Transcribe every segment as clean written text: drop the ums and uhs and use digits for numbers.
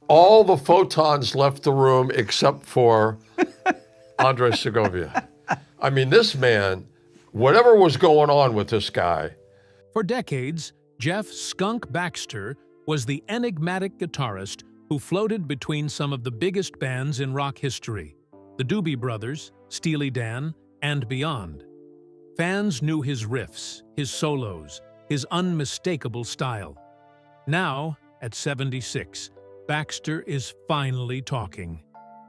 All the photons left the room except for Andre Segovia. I mean, this man, whatever was going on with this guy. For decades, Jeff "Skunk" Baxter was the enigmatic guitarist who floated between some of the biggest bands in rock history, the Doobie Brothers, Steely Dan, and beyond. Fans knew his riffs, his solos, his unmistakable style. Now, at 76, Baxter is finally talking.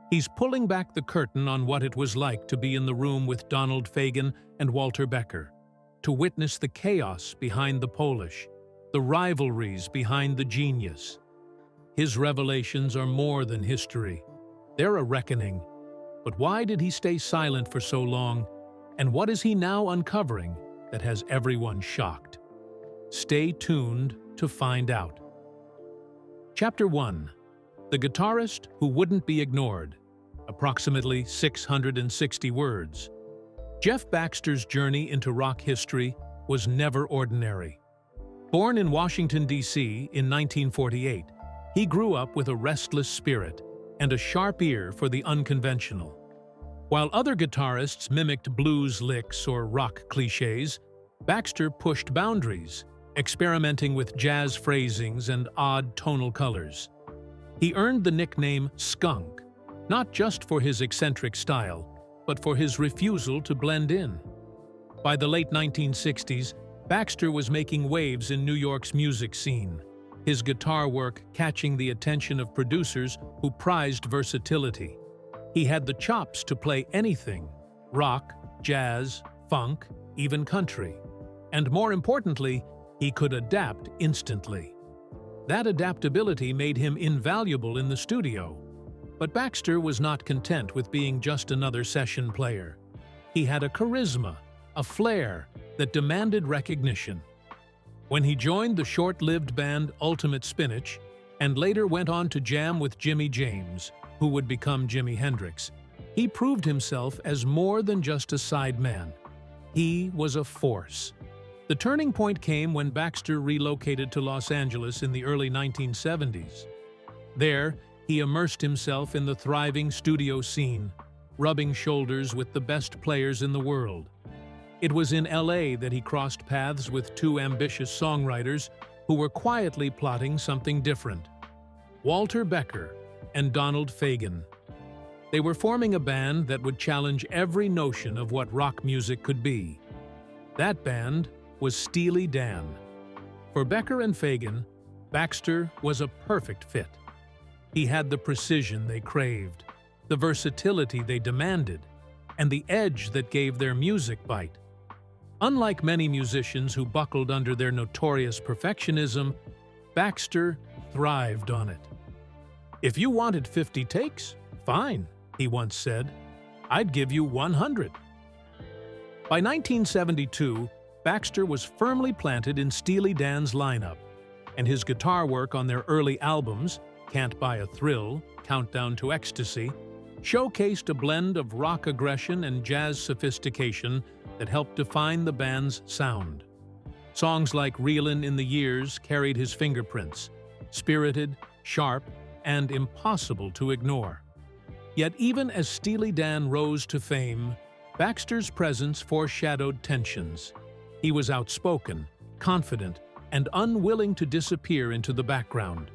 He's pulling back the curtain on what it was like to be in the room with Donald Fagen and Walter Becker, to witness the chaos behind the Polish, the rivalries behind the genius. His revelations are more than history. They're a reckoning. But why did he stay silent for so long? And what is he now uncovering that has everyone shocked? Stay tuned to find out. Chapter 1. The Guitarist Who Wouldn't Be Ignored. Approximately 660 words. Jeff Baxter's journey into rock history was never ordinary. Born in Washington, D.C. in 1948, he grew up with a restless spirit and a sharp ear for the unconventional. While other guitarists mimicked blues licks or rock cliches, Baxter pushed boundaries, experimenting with jazz phrasings and odd tonal colors. He earned the nickname Skunk, not just for his eccentric style, but for his refusal to blend in. By the late 1960s, Baxter was making waves in New York's music scene, his guitar work catching the attention of producers who prized versatility. He had the chops to play anything: rock, jazz, funk, even country. And more importantly, he could adapt instantly. That adaptability made him invaluable in the studio. But Baxter was not content with being just another session player. He had a charisma, a flair that demanded recognition. When he joined the short-lived band Ultimate Spinach and later went on to jam with Jimmy James, who would become Jimi Hendrix, he proved himself as more than just a sideman. He was a force. The turning point came when Baxter relocated to Los Angeles in the early 1970s. There, he immersed himself in the thriving studio scene, rubbing shoulders with the best players in the world. It was in LA that he crossed paths with two ambitious songwriters who were quietly plotting something different: Walter Becker and Donald Fagen. They were forming a band that would challenge every notion of what rock music could be. That band was Steely Dan. For Becker and Fagen, Baxter was a perfect fit. He had the precision they craved, the versatility they demanded, and the edge that gave their music bite. Unlike many musicians who buckled under their notorious perfectionism, Baxter thrived on it. "If you wanted 50 takes, fine," he once said. "I'd give you 100. By 1972, Baxter was firmly planted in Steely Dan's lineup, and his guitar work on their early albums, Can't Buy a Thrill, Countdown to Ecstasy, showcased a blend of rock aggression and jazz sophistication that helped define the band's sound. Songs like Reelin' in the Years carried his fingerprints, spirited, sharp, and impossible to ignore. Yet even as Steely Dan rose to fame, Baxter's presence foreshadowed tensions. He was outspoken, confident, and unwilling to disappear into the background.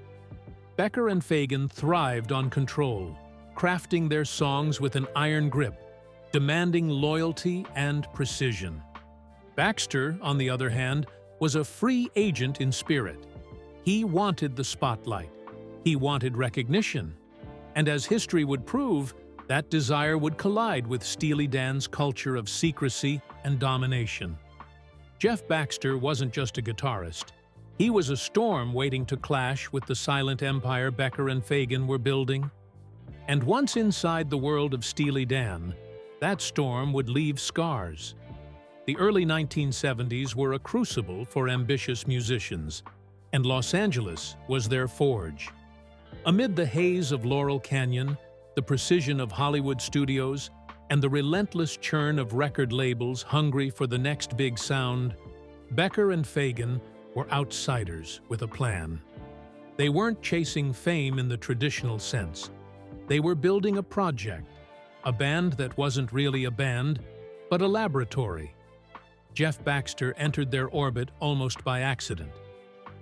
Becker and Fagen thrived on control, crafting their songs with an iron grip, demanding loyalty and precision. Baxter, on the other hand, was a free agent in spirit. He wanted the spotlight. He wanted recognition. And as history would prove, that desire would collide with Steely Dan's culture of secrecy and domination. Jeff Baxter wasn't just a guitarist. He was a storm waiting to clash with the silent empire Becker and Fagen were building. And once inside the world of Steely Dan, that storm would leave scars. The early 1970s were a crucible for ambitious musicians, and Los Angeles was their forge. Amid the haze of Laurel Canyon, the precision of Hollywood studios, and the relentless churn of record labels hungry for the next big sound, Becker and Fagen were outsiders with a plan. They weren't chasing fame in the traditional sense. They were building a project, a band that wasn't really a band, but a laboratory. Jeff Baxter entered their orbit almost by accident.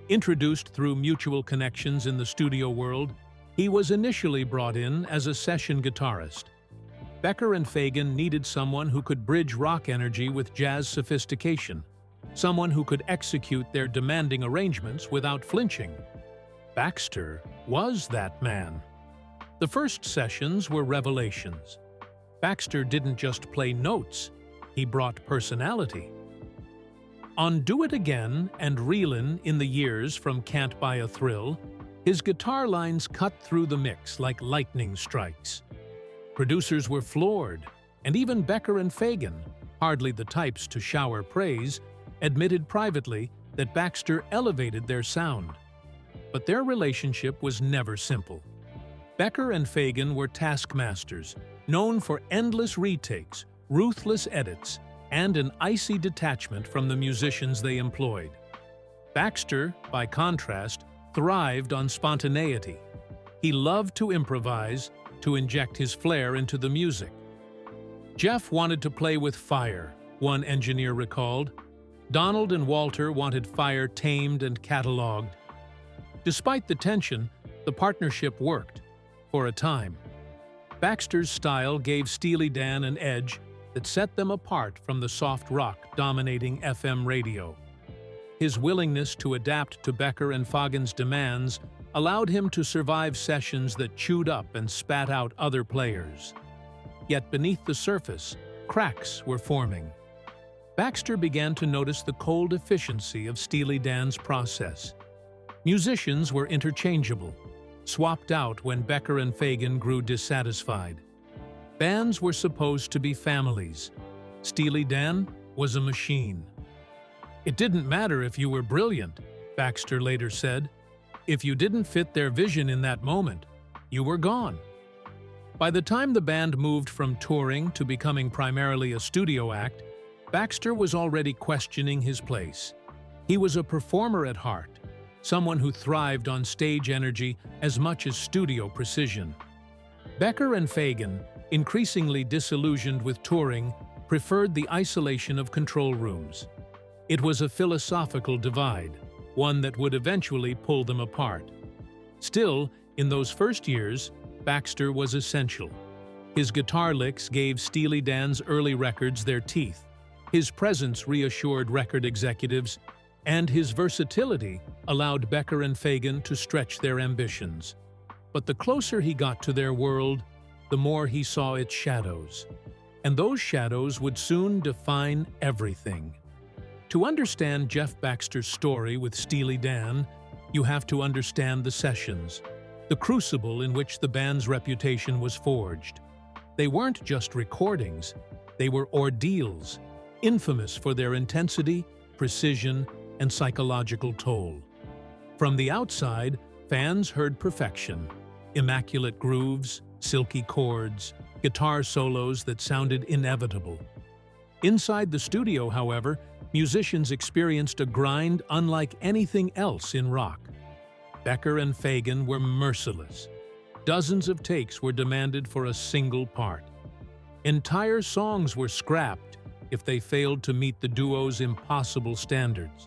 Introduced through mutual connections in the studio world, he was initially brought in as a session guitarist. Becker and Fagen needed someone who could bridge rock energy with jazz sophistication, someone who could execute their demanding arrangements without flinching. Baxter was that man. The first sessions were revelations. Baxter didn't just play notes, he brought personality. On Do It Again and Reelin' in the Years from Can't Buy a Thrill, his guitar lines cut through the mix like lightning strikes. Producers were floored, and even Becker and Fagen, hardly the types to shower praise, admitted privately that Baxter elevated their sound. But their relationship was never simple. Becker and Fagen were taskmasters, known for endless retakes, ruthless edits, and an icy detachment from the musicians they employed. Baxter, by contrast, thrived on spontaneity. He loved to improvise, to inject his flair into the music. Jeff wanted to play with fire, one engineer recalled. Donald and Walter wanted fire tamed and cataloged. Despite the tension, the partnership worked, for a time. Baxter's style gave Steely Dan an edge that set them apart from the soft rock dominating FM radio. His willingness to adapt to Becker and Fagen's demands allowed him to survive sessions that chewed up and spat out other players. Yet beneath the surface, cracks were forming. Baxter began to notice the cold efficiency of Steely Dan's process. Musicians were interchangeable, swapped out when Becker and Fagen grew dissatisfied. Bands were supposed to be families. Steely Dan was a machine. It didn't matter if you were brilliant, Baxter later said. If you didn't fit their vision in that moment, you were gone. By the time the band moved from touring to becoming primarily a studio act, Baxter was already questioning his place. He was a performer at heart, someone who thrived on stage energy as much as studio precision. Becker and Fagen, increasingly disillusioned with touring, preferred the isolation of control rooms. It was a philosophical divide, one that would eventually pull them apart. Still, in those first years, Baxter was essential. His guitar licks gave Steely Dan's early records their teeth. His presence reassured record executives, and his versatility allowed Becker and Fagen to stretch their ambitions. But the closer he got to their world, the more he saw its shadows. And those shadows would soon define everything. To understand Jeff Baxter's story with Steely Dan, you have to understand the sessions, the crucible in which the band's reputation was forged. They weren't just recordings, they were ordeals, infamous for their intensity, precision, and psychological toll. From the outside, fans heard perfection, immaculate grooves, silky chords, guitar solos that sounded inevitable. Inside the studio, however, musicians experienced a grind unlike anything else in rock. Becker and Fagen were merciless. Dozens of takes were demanded for a single part. Entire songs were scrapped if they failed to meet the duo's impossible standards.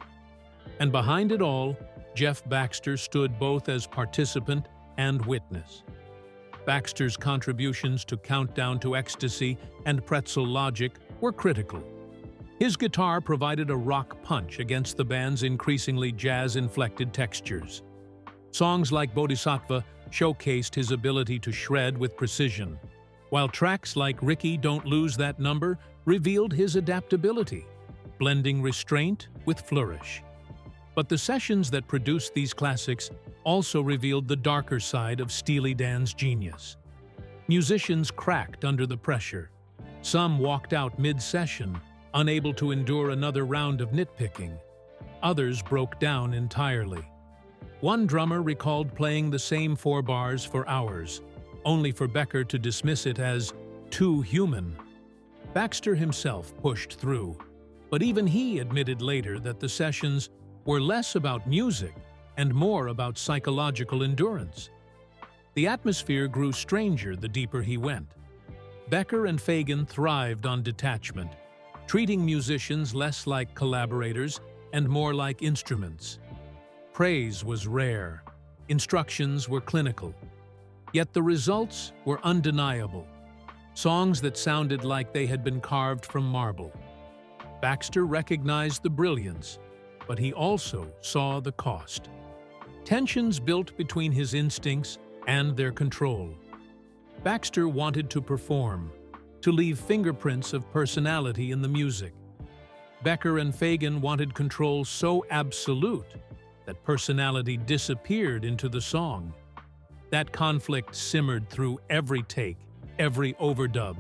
And behind it all, Jeff Baxter stood both as participant and witness. Baxter's contributions to Countdown to Ecstasy and Pretzel Logic were critical. His guitar provided a rock punch against the band's increasingly jazz-inflected textures. Songs like Bodhisattva showcased his ability to shred with precision, while tracks like Ricky Don't Lose That Number revealed his adaptability, blending restraint with flourish. But the sessions that produced these classics also revealed the darker side of Steely Dan's genius. Musicians cracked under the pressure. Some walked out mid-session, unable to endure another round of nitpicking. Others broke down entirely. One drummer recalled playing the same 4 bars for hours, only for Becker to dismiss it as too human. Baxter himself pushed through, but even he admitted later that the sessions were less about music and more about psychological endurance. The atmosphere grew stranger the deeper he went. Becker and Fagen thrived on detachment, treating musicians less like collaborators and more like instruments. Praise was rare, instructions were clinical, yet the results were undeniable. Songs that sounded like they had been carved from marble. Baxter recognized the brilliance, but he also saw the cost. Tensions built between his instincts and their control. Baxter wanted to perform, to leave fingerprints of personality in the music. Becker and Fagen wanted control so absolute that personality disappeared into the song. That conflict simmered through every take, every overdub.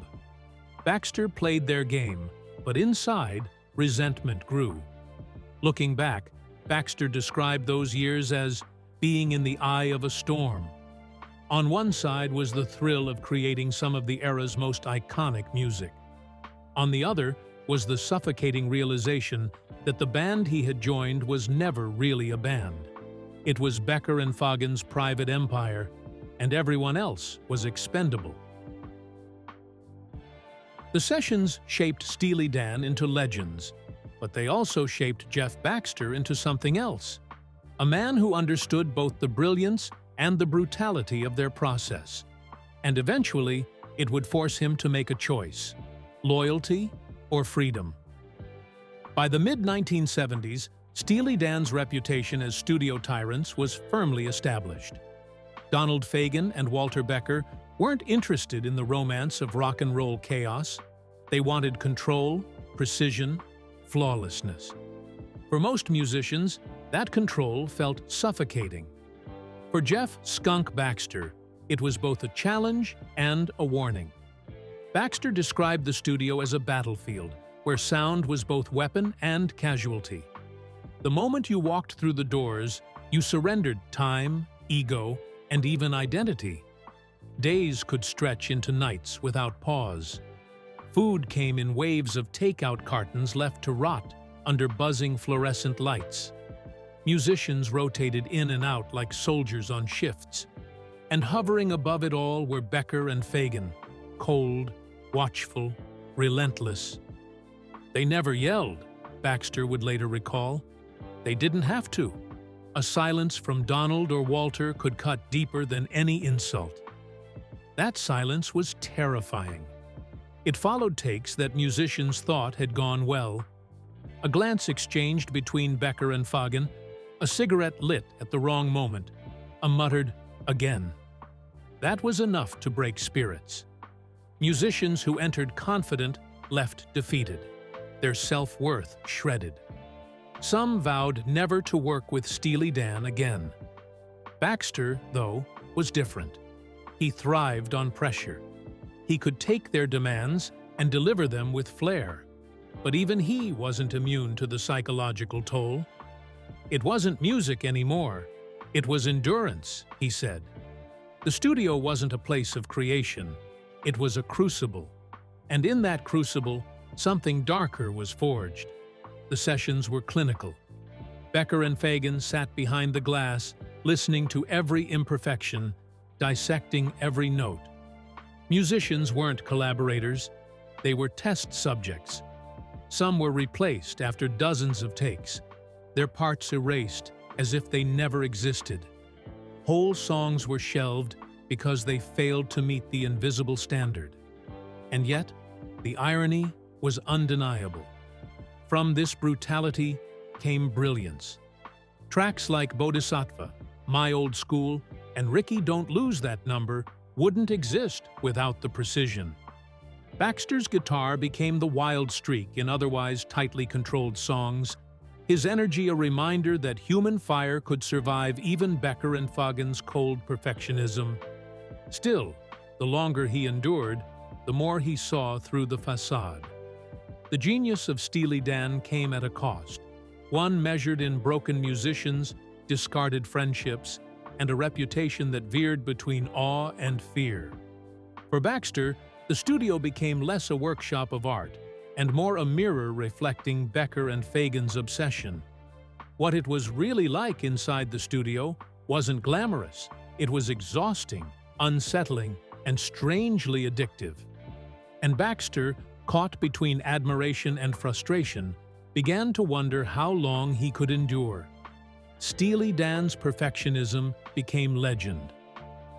Baxter played their game, but inside, resentment grew. Looking back, Baxter described those years as being in the eye of a storm. On one side was the thrill of creating some of the era's most iconic music. On the other was the suffocating realization that the band he had joined was never really a band. It was Becker and Fagen's private empire, and everyone else was expendable. The sessions shaped Steely Dan into legends, but they also shaped Jeff Baxter into something else. A man who understood both the brilliance and the brutality of their process. And eventually, it would force him to make a choice: loyalty or freedom. By the mid-1970s, Steely Dan's reputation as studio tyrants was firmly established. Donald Fagen and Walter Becker weren't interested in the romance of rock and roll chaos. They wanted control, precision, flawlessness. For most musicians, that control felt suffocating. For Jeff "Skunk" Baxter, it was both a challenge and a warning. Baxter described the studio as a battlefield, where sound was both weapon and casualty. The moment you walked through the doors, you surrendered time, ego, and even identity. Days could stretch into nights without pause. Food came in waves of takeout cartons left to rot under buzzing fluorescent lights. Musicians rotated in and out like soldiers on shifts. And hovering above it all were Becker and Fagen, cold, watchful, relentless. They never yelled, Baxter would later recall. They didn't have to. A silence from Donald or Walter could cut deeper than any insult. That silence was terrifying. It followed takes that musicians thought had gone well. A glance exchanged between Becker and Fagen, a cigarette lit at the wrong moment, a muttered, "Again." That was enough to break spirits. Musicians who entered confident left defeated, their self-worth shredded. Some vowed never to work with Steely Dan again. Baxter, though, was different. He thrived on pressure. He could take their demands and deliver them with flair. But even he wasn't immune to the psychological toll. It wasn't music anymore. It was endurance, he said. The studio wasn't a place of creation. It was a crucible. And in that crucible, something darker was forged. The sessions were clinical. Becker and Fagen sat behind the glass, listening to every imperfection, dissecting every note. Musicians weren't collaborators. They were test subjects. Some were replaced after dozens of takes, their parts erased as if they never existed. Whole songs were shelved because they failed to meet the invisible standard. And yet, the irony was undeniable. From this brutality came brilliance. Tracks like Bodhisattva, My Old School, and Ricky Don't Lose That Number wouldn't exist without the precision. Baxter's guitar became the wild streak in otherwise tightly controlled songs, his energy a reminder that human fire could survive even Becker and Fagen's cold perfectionism. Still, the longer he endured, the more he saw through the facade. The genius of Steely Dan came at a cost, one measured in broken musicians, discarded friendships, and a reputation that veered between awe and fear. For Baxter, the studio became less a workshop of art and more a mirror reflecting Becker and Fagen's obsession. What it was really like inside the studio wasn't glamorous. It was exhausting, unsettling, and strangely addictive. And Baxter, caught between admiration and frustration, began to wonder how long he could endure. Steely Dan's perfectionism became legend.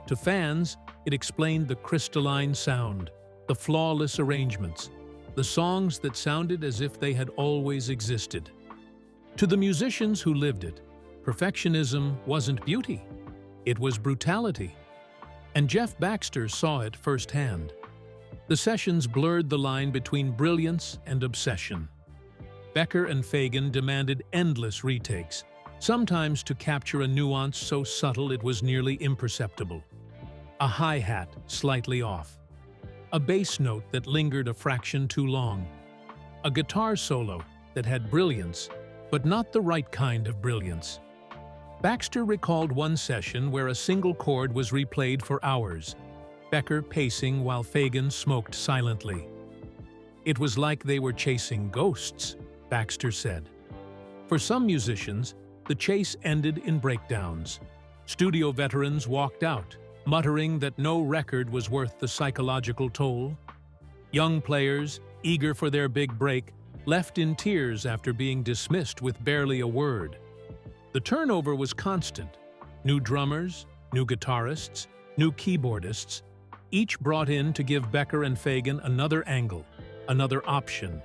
To fans, it explained the crystalline sound, the flawless arrangements, the songs that sounded as if they had always existed. To the musicians who lived it, perfectionism wasn't beauty, it was brutality. And Jeff Baxter saw it firsthand. The sessions blurred the line between brilliance and obsession. Becker and Fagen demanded endless retakes, sometimes to capture a nuance so subtle it was nearly imperceptible. A hi-hat slightly off. A bass note that lingered a fraction too long. A guitar solo that had brilliance, but not the right kind of brilliance. Baxter recalled one session where a single chord was replayed for hours, Becker pacing while Fagen smoked silently. It was like they were chasing ghosts, Baxter said. For some musicians, the chase ended in breakdowns. Studio veterans walked out, muttering that no record was worth the psychological toll. Young players, eager for their big break, left in tears after being dismissed with barely a word. The turnover was constant. New drummers, new guitarists, new keyboardists, each brought in to give Becker and Fagen another angle, another option,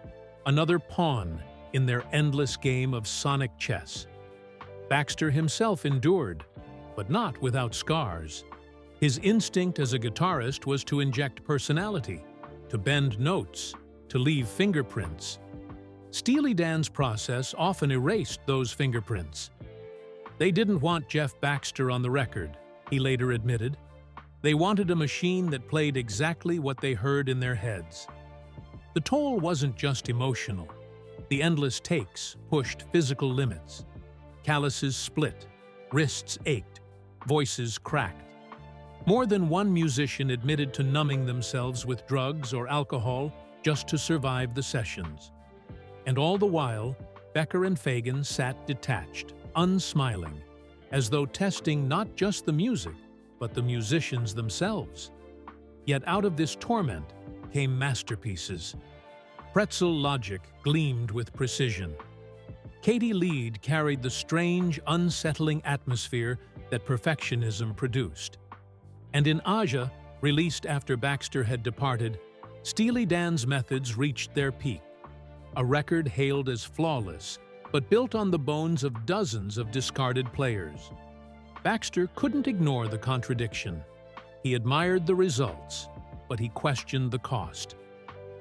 another pawn in their endless game of sonic chess. Baxter himself endured, but not without scars. His instinct as a guitarist was to inject personality, to bend notes, to leave fingerprints. Steely Dan's process often erased those fingerprints. They didn't want Jeff Baxter on the record, he later admitted. They wanted a machine that played exactly what they heard in their heads. The toll wasn't just emotional. The endless takes pushed physical limits. Calluses split, wrists ached, voices cracked. More than one musician admitted to numbing themselves with drugs or alcohol just to survive the sessions. And all the while, Becker and Fagen sat detached, unsmiling, as though testing not just the music, but the musicians themselves. Yet out of this torment came masterpieces. Pretzel logic gleamed with precision. Katie Lead carried the strange, unsettling atmosphere that perfectionism produced. And in Aja, released after Baxter had departed, Steely Dan's methods reached their peak. A record hailed as flawless, but built on the bones of dozens of discarded players. Baxter couldn't ignore the contradiction. He admired the results, but he questioned the cost.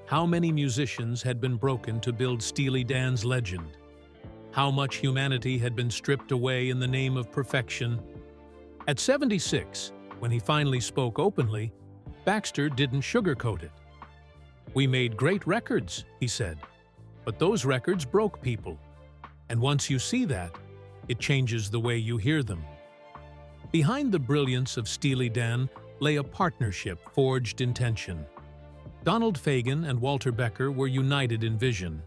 How many musicians had been broken to build Steely Dan's legend? How much humanity had been stripped away in the name of perfection? At 76, when he finally spoke openly, Baxter didn't sugarcoat it. "We made great records," he said, "but those records broke people. And once you see that, it changes the way you hear them." Behind the brilliance of Steely Dan lay a partnership forged in tension. Donald Fagen and Walter Becker were united in vision,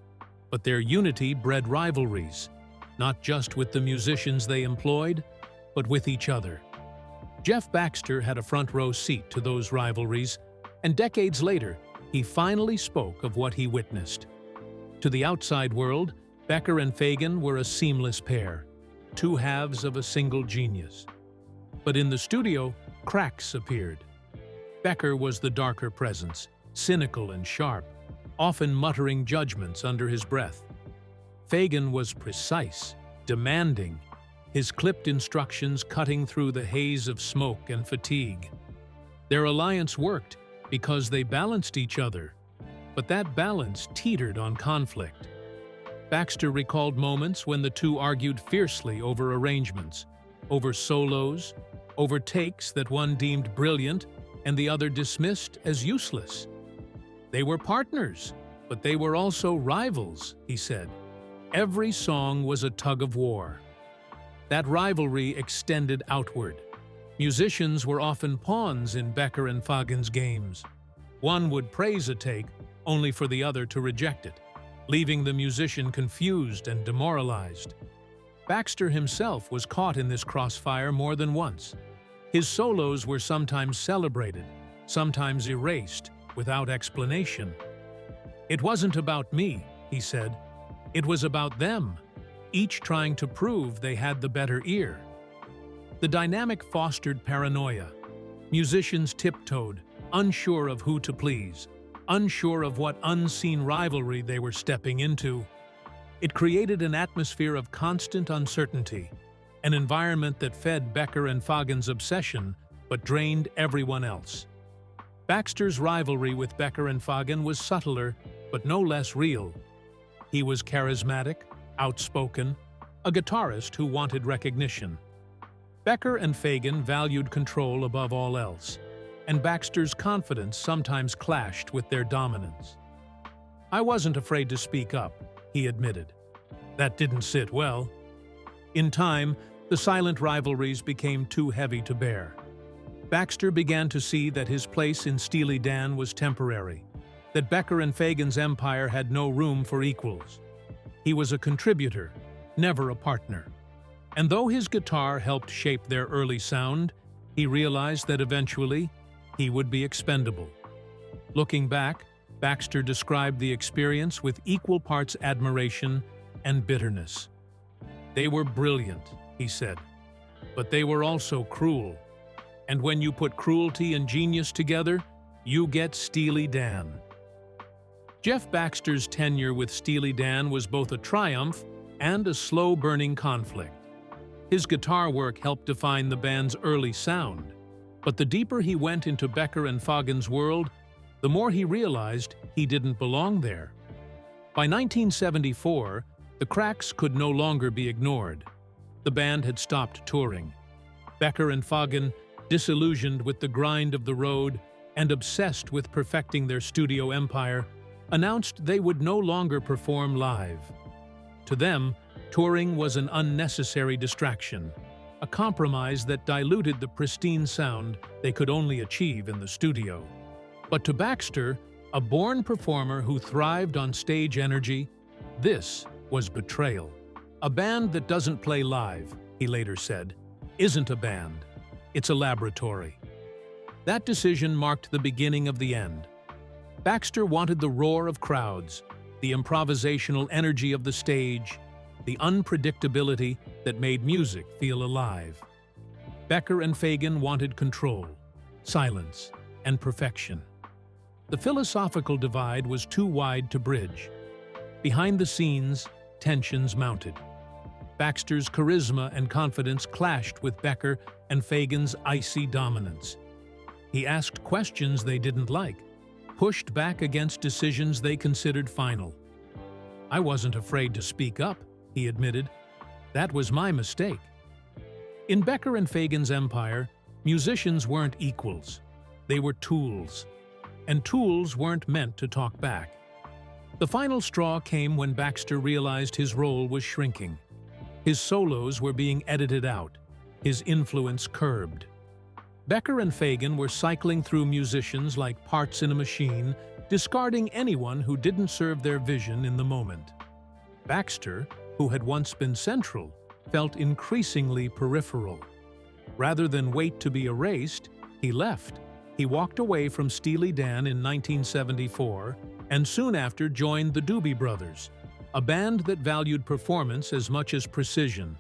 but their unity bred rivalries, not just with the musicians they employed, but with each other. Jeff Baxter had a front-row seat to those rivalries, and decades later, he finally spoke of what he witnessed. To the outside world, Becker and Fagen were a seamless pair, two halves of a single genius. But in the studio, cracks appeared. Becker was the darker presence, cynical and sharp, often muttering judgments under his breath. Fagen was precise, demanding, his clipped instructions cutting through the haze of smoke and fatigue. Their alliance worked because they balanced each other, but that balance teetered on conflict. Baxter recalled moments when the two argued fiercely over arrangements, over solos, over takes that one deemed brilliant and the other dismissed as useless. They were partners, but they were also rivals, he said. Every song was a tug of war. That rivalry extended outward. Musicians were often pawns in Becker and Fagen's games. One would praise a take, only for the other to reject it, leaving the musician confused and demoralized. Baxter himself was caught in this crossfire more than once. His solos were sometimes celebrated, sometimes erased, without explanation. "It wasn't about me," he said. "It was about them, each trying to prove they had the better ear." The dynamic fostered paranoia. Musicians tiptoed, unsure of who to please, unsure of what unseen rivalry they were stepping into. It created an atmosphere of constant uncertainty, an environment that fed Becker and Fagen's obsession but drained everyone else. Baxter's rivalry with Becker and Fagen was subtler but no less real. He was charismatic, outspoken, a guitarist who wanted recognition. Becker and Fagen valued control above all else, and Baxter's confidence sometimes clashed with their dominance. "I wasn't afraid to speak up," he admitted. That didn't sit well. In time, the silent rivalries became too heavy to bear. Baxter began to see that his place in Steely Dan was temporary, that Becker and Fagen's empire had no room for equals. He was a contributor, never a partner. And though his guitar helped shape their early sound, he realized that eventually he would be expendable. Looking back, Baxter described the experience with equal parts admiration and bitterness. "They were brilliant," he said, "but they were also cruel. And when you put cruelty and genius together, you get Steely Dan." Jeff Baxter's tenure with Steely Dan was both a triumph and a slow-burning conflict. His guitar work helped define the band's early sound, but the deeper he went into Becker and Fagen's world, the more he realized he didn't belong there. By 1974, the cracks could no longer be ignored. The band had stopped touring. Becker and Fagen, disillusioned with the grind of the road and obsessed with perfecting their studio empire, announced they would no longer perform live. To them, touring was an unnecessary distraction, a compromise that diluted the pristine sound they could only achieve in the studio. But to Baxter, a born performer who thrived on stage energy, this was betrayal. "A band that doesn't play live," he later said, "isn't a band. It's a laboratory." That decision marked the beginning of the end. Baxter wanted the roar of crowds, the improvisational energy of the stage, the unpredictability that made music feel alive. Becker and Fagen wanted control, silence, and perfection. The philosophical divide was too wide to bridge. Behind the scenes, tensions mounted. Baxter's charisma and confidence clashed with Becker and Fagen's icy dominance. He asked questions they didn't like, pushed back against decisions they considered final. "I wasn't afraid to speak up," he admitted. "That was my mistake." In Becker and Fagen's empire, musicians weren't equals. They were tools. And tools weren't meant to talk back. The final straw came when Baxter realized his role was shrinking. His solos were being edited out, his influence curbed. Becker and Fagen were cycling through musicians like parts in a machine, discarding anyone who didn't serve their vision in the moment. Baxter, who had once been central, felt increasingly peripheral. Rather than wait to be erased, he left. He walked away from Steely Dan in 1974 and soon after joined the Doobie Brothers, a band that valued performance as much as precision.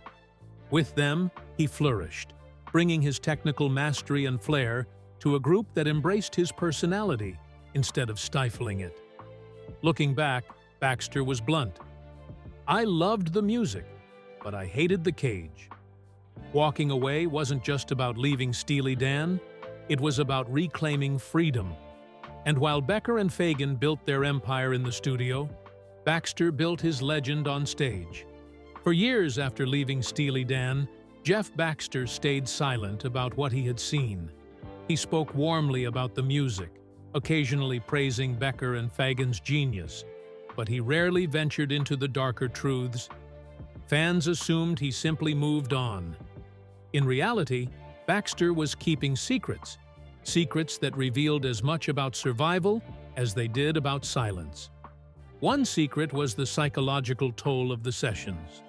With them, he flourished, bringing his technical mastery and flair to a group that embraced his personality instead of stifling it. Looking back, Baxter was blunt. "I loved the music, but I hated the cage." Walking away wasn't just about leaving Steely Dan, it was about reclaiming freedom. And while Becker and Fagen built their empire in the studio, Baxter built his legend on stage. For years after leaving Steely Dan, Jeff Baxter stayed silent about what he had seen. He spoke warmly about the music, occasionally praising Becker and Fagen's genius, but he rarely ventured into the darker truths. Fans assumed he simply moved on. In reality, Baxter was keeping secrets, secrets that revealed as much about survival as they did about silence. One secret was the psychological toll of the sessions.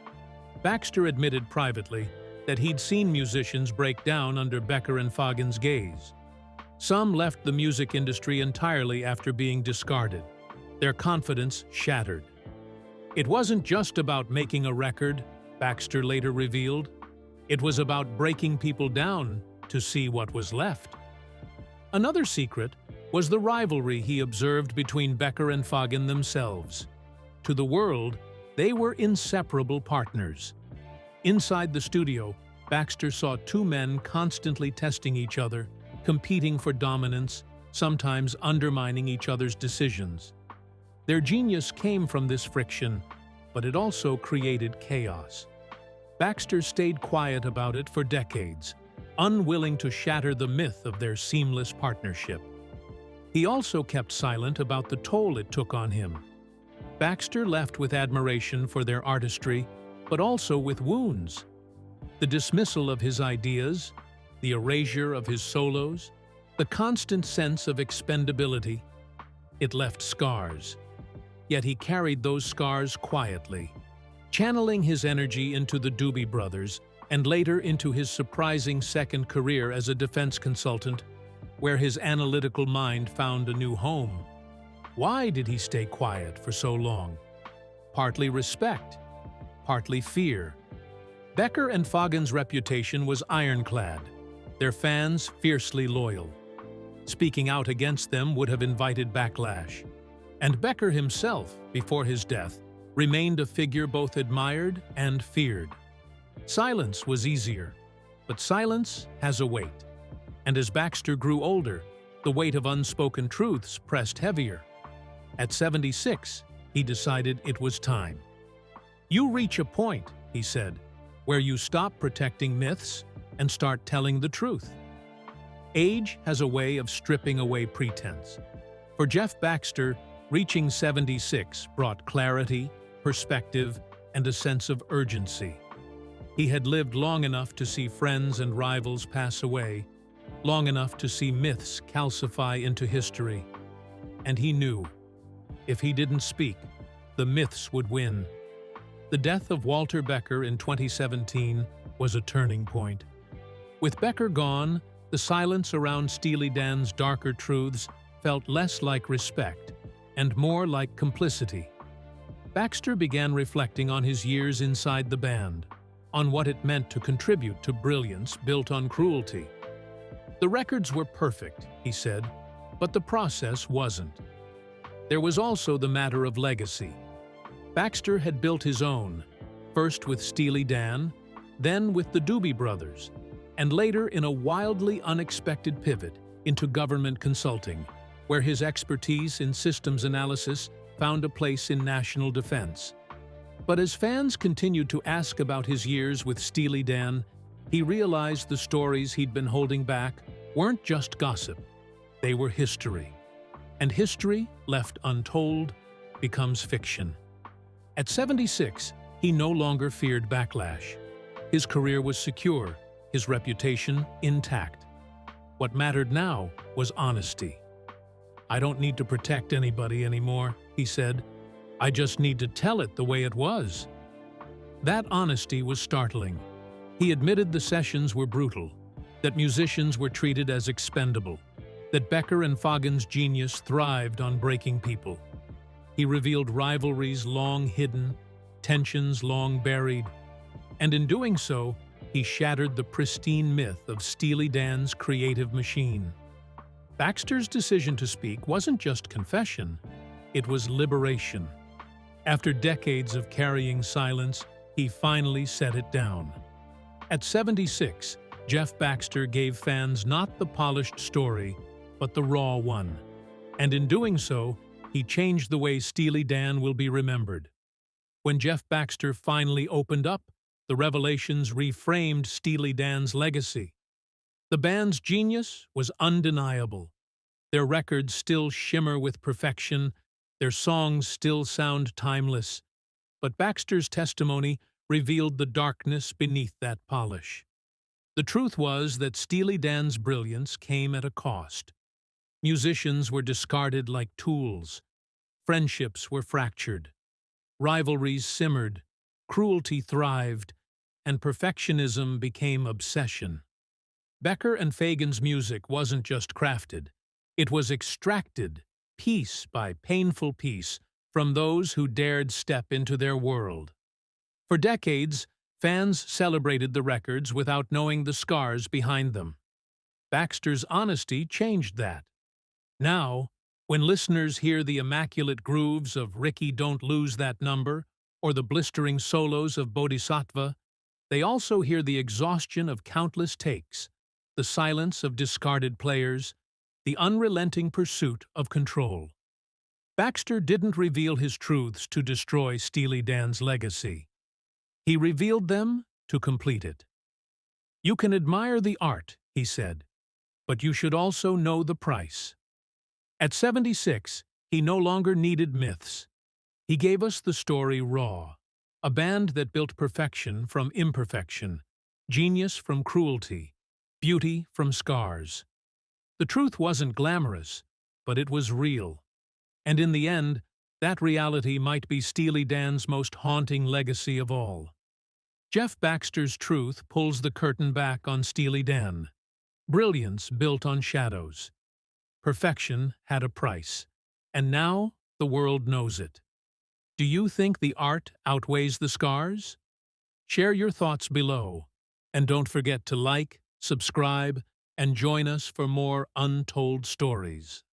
Baxter admitted privately that he'd seen musicians break down under Becker and Fagen's gaze. Some left the music industry entirely after being discarded, their confidence shattered. It wasn't just about making a record, Baxter later revealed. It was about breaking people down to see what was left. Another secret was the rivalry he observed between Becker and Fagen themselves. To the world, they were inseparable partners. Inside the studio, Baxter saw two men constantly testing each other, competing for dominance, sometimes undermining each other's decisions. Their genius came from this friction, but it also created chaos. Baxter stayed quiet about it for decades, unwilling to shatter the myth of their seamless partnership. He also kept silent about the toll it took on him. Baxter left with admiration for their artistry, but also with wounds. The dismissal of his ideas, the erasure of his solos, the constant sense of expendability. It left scars. Yet he carried those scars quietly, channeling his energy into the Doobie Brothers and later into his surprising second career as a defense consultant, where his analytical mind found a new home. Why did he stay quiet for so long? Partly respect, partly fear. Becker and Fagen's reputation was ironclad, their fans fiercely loyal. Speaking out against them would have invited backlash. And Becker himself, before his death, remained a figure both admired and feared. Silence was easier, but silence has a weight. And as Baxter grew older, the weight of unspoken truths pressed heavier. At 76, he decided it was time. "You reach a point," he said, "where you stop protecting myths and start telling the truth." Age has a way of stripping away pretense. For Jeff Baxter, reaching 76 brought clarity, perspective, and a sense of urgency. He had lived long enough to see friends and rivals pass away, long enough to see myths calcify into history. And he knew, if he didn't speak, the myths would win. The death of Walter Becker in 2017 was a turning point. With Becker gone, the silence around Steely Dan's darker truths felt less like respect and more like complicity. Baxter began reflecting on his years inside the band, on what it meant to contribute to brilliance built on cruelty. "The records were perfect," he said, "but the process wasn't." There was also the matter of legacy. Baxter had built his own, first with Steely Dan, then with the Doobie Brothers, and later in a wildly unexpected pivot into government consulting, where his expertise in systems analysis found a place in national defense. But as fans continued to ask about his years with Steely Dan, he realized the stories he'd been holding back weren't just gossip, they were history. And history, left untold, becomes fiction. At 76, he no longer feared backlash. His career was secure, his reputation intact. What mattered now was honesty. "I don't need to protect anybody anymore," he said. "I just need to tell it the way it was." That honesty was startling. He admitted the sessions were brutal, that musicians were treated as expendable, that Becker and Fagen's genius thrived on breaking people. He revealed rivalries long hidden, tensions long buried, and in doing so, he shattered the pristine myth of Steely Dan's creative machine. Baxter's decision to speak wasn't just confession, it was liberation. After decades of carrying silence, he finally set it down. At 76, Jeff Baxter gave fans not the polished story, but the raw one. And in doing so, he changed the way Steely Dan will be remembered. When Jeff Baxter finally opened up, the revelations reframed Steely Dan's legacy. The band's genius was undeniable. Their records still shimmer with perfection, their songs still sound timeless. But Baxter's testimony revealed the darkness beneath that polish. The truth was that Steely Dan's brilliance came at a cost. Musicians were discarded like tools. Friendships were fractured. Rivalries simmered. cruelty thrived, and perfectionism became obsession. Becker and Fagen's music wasn't just crafted, it was extracted, piece by painful piece, from those who dared step into their world. For decades, fans celebrated the records without knowing the scars behind them. Baxter's honesty changed that. Now, when listeners hear the immaculate grooves of Ricky Don't Lose That Number or the blistering solos of Bodhisattva, they also hear the exhaustion of countless takes, the silence of discarded players, the unrelenting pursuit of control. Baxter didn't reveal his truths to destroy Steely Dan's legacy. He revealed them to complete it. "You can admire the art," he said, "but you should also know the price." At 76, he no longer needed myths. He gave us the story raw, a band that built perfection from imperfection, genius from cruelty, beauty from scars. The truth wasn't glamorous, but it was real. And in the end, that reality might be Steely Dan's most haunting legacy of all. Jeff Baxter's truth pulls the curtain back on Steely Dan. Brilliance built on shadows. Perfection had a price, and now the world knows it. Do you think the art outweighs the scars? Share your thoughts below, and don't forget to like, subscribe, and join us for more untold stories.